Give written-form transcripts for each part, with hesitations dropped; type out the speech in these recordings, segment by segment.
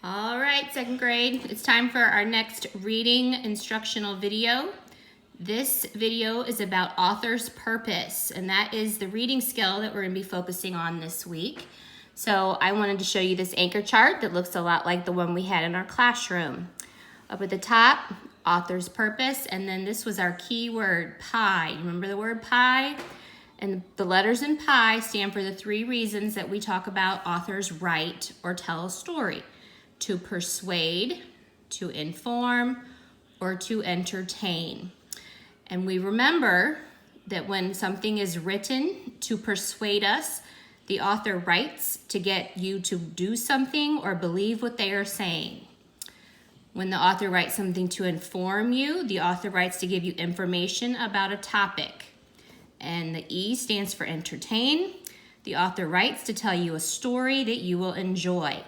All right, second grade, it's time for our next reading instructional video. This video is about author's purpose, and that is the reading skill that we're going to be focusing on this week. So I wanted to show you this anchor chart that looks a lot like the one we had in our classroom. Up at the top, author's purpose, and then this was our key word, pie. You remember the word pie? And the letters in pie stand for the 3 reasons that we talk about authors write or tell a story: to persuade, to inform, or to entertain. And we remember that when something is written to persuade us, the author writes to get you to do something or believe what they are saying. When the author writes something to inform you, the author writes to give you information about a topic. And the E stands for entertain. The author writes to tell you a story that you will enjoy.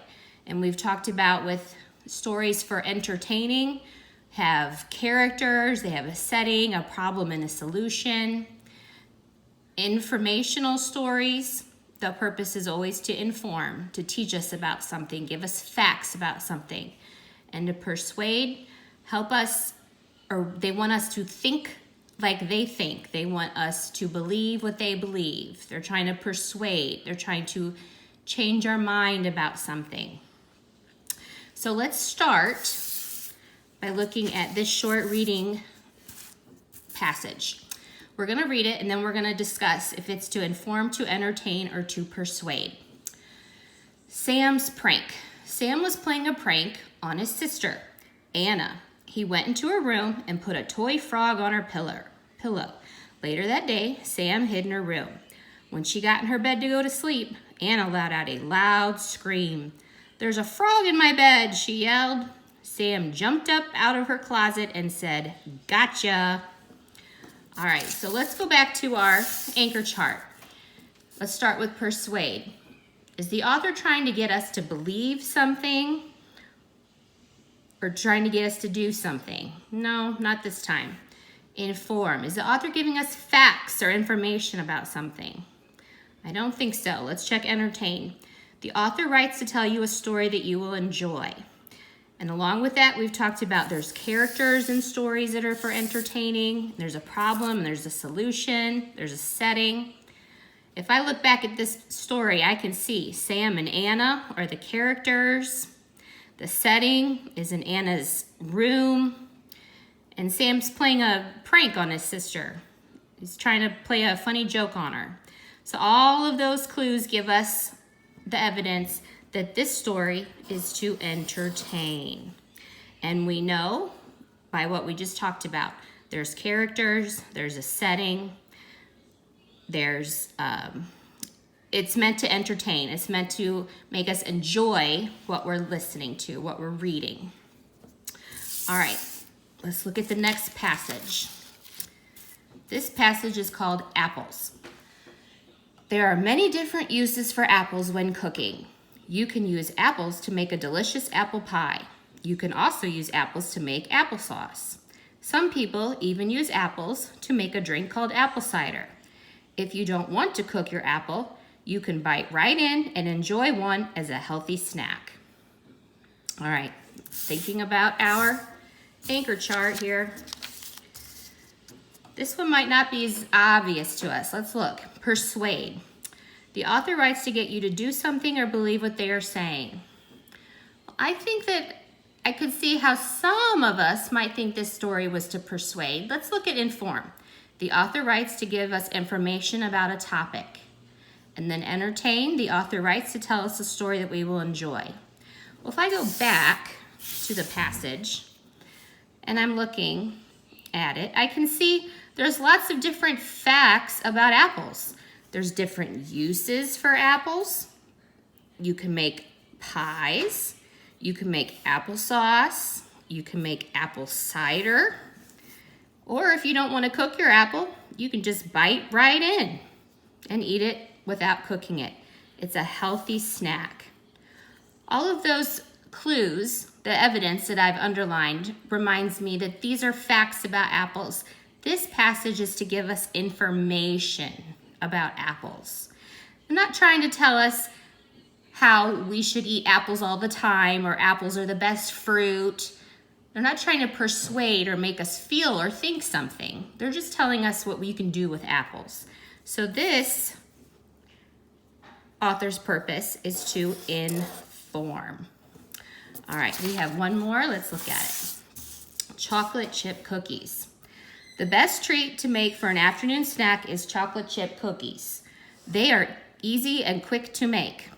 And we've talked about with stories for entertaining, have characters, they have a setting, a problem, and a solution. Informational stories, the purpose is always to inform, to teach us about something, give us facts about something. And to persuade, help us, or they want us to think like they think. They want us to believe what they believe. They're trying to persuade. They're trying to change our mind about something. So let's start by looking at this short reading passage. We're going to read it, and then we're going to discuss if it's to inform, to entertain, or to persuade. Sam's prank. Sam was playing a prank on his sister, Anna. He went into her room and put a toy frog on her pillow. Later that day, Sam hid in her room. When she got in her bed to go to sleep, Anna let out a loud scream. "There's a frog in my bed," she yelled. Sam jumped up out of her closet and said, "Gotcha." All right, so let's go back to our anchor chart. Let's start with persuade. Is the author trying to get us to believe something or trying to get us to do something? No, not this time. Inform. Is the author giving us facts or information about something? I don't think so. Let's check entertain. The author writes to tell you a story that you will enjoy. And along with that, we've talked about there's characters in stories that are for entertaining. There's a problem, there's a solution, there's a setting. If I look back at this story, I can see Sam and Anna are the characters. The setting is in Anna's room. And Sam's playing a prank on his sister. He's trying to play a funny joke on her. So all of those clues give us the evidence that this story is to entertain. And we know by what we just talked about. There's characters, there's a setting, it's meant to entertain. It's meant to make us enjoy what we're listening to, what we're reading. All right, let's look at the next passage. This passage is called apples. There are many different uses for apples when cooking. You can use apples to make a delicious apple pie. You can also use apples to make applesauce. Some people even use apples to make a drink called apple cider. If you don't want to cook your apple, you can bite right in and enjoy one as a healthy snack. All right, thinking about our anchor chart here. This one might not be as obvious to us. Let's look. Persuade. The author writes to get you to do something or believe what they are saying. I think that I could see how some of us might think this story was to persuade. Let's look at inform. The author writes to give us information about a topic. And then entertain. The author writes to tell us a story that we will enjoy. Well, if I go back to the passage and I'm looking at it, I can see there's lots of different facts about apples. There's different uses for apples. You can make pies. You can make applesauce. You can make apple cider. Or if you don't want to cook your apple, you can just bite right in and eat it without cooking it. It's a healthy snack. All of those clues, the evidence that I've underlined, reminds me that these are facts about apples. This passage is to give us information about apples. I'm not trying to tell us how we should eat apples all the time or apples are the best fruit. They're not trying to persuade or make us feel or think something. They're just telling us what we can do with apples. So this author's purpose is to inform. All right, we have one more. Let's look at it. Chocolate chip cookies. The best treat to make for an afternoon snack is chocolate chip cookies. They are easy and quick to make.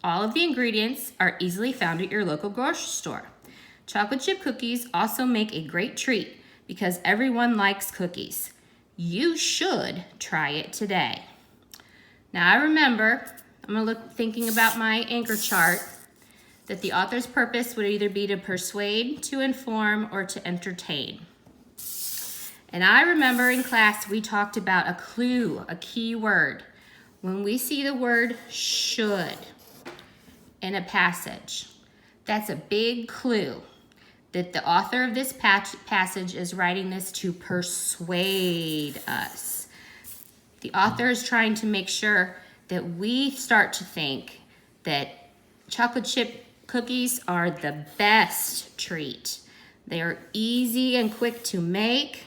All of the ingredients are easily found at your local grocery store. Chocolate chip cookies also make a great treat because everyone likes cookies. You should try it today. Now I remember, thinking about my anchor chart, that the author's purpose would either be to persuade, to inform, or to entertain. And I remember in class we talked about a clue, a key word. When we see the word should in a passage, that's a big clue that the author of this passage is writing this to persuade us. The author is trying to make sure that we start to think that chocolate chip cookies are the best treat. They are easy and quick to make.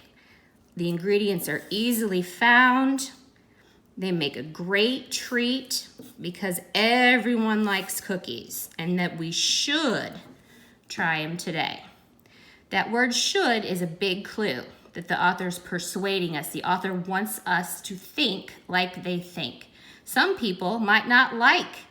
The ingredients are easily found. They make a great treat because everyone likes cookies, and that we should try them today. That word should is a big clue that the author's persuading us. The author wants us to think like they think. Some people might not like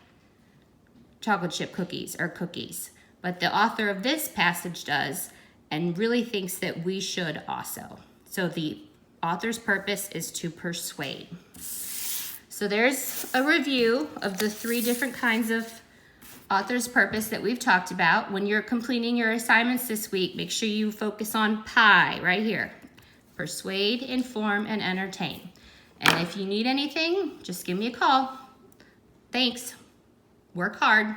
chocolate chip cookies or cookies, but the author of this passage does and really thinks that we should also. So the author's purpose is to persuade. So there's a review of the 3 different kinds of author's purpose that we've talked about. When you're completing your assignments this week, make sure you focus on PIE right here. Persuade, inform, and entertain. And if you need anything, just give me a call. Thanks. Work hard.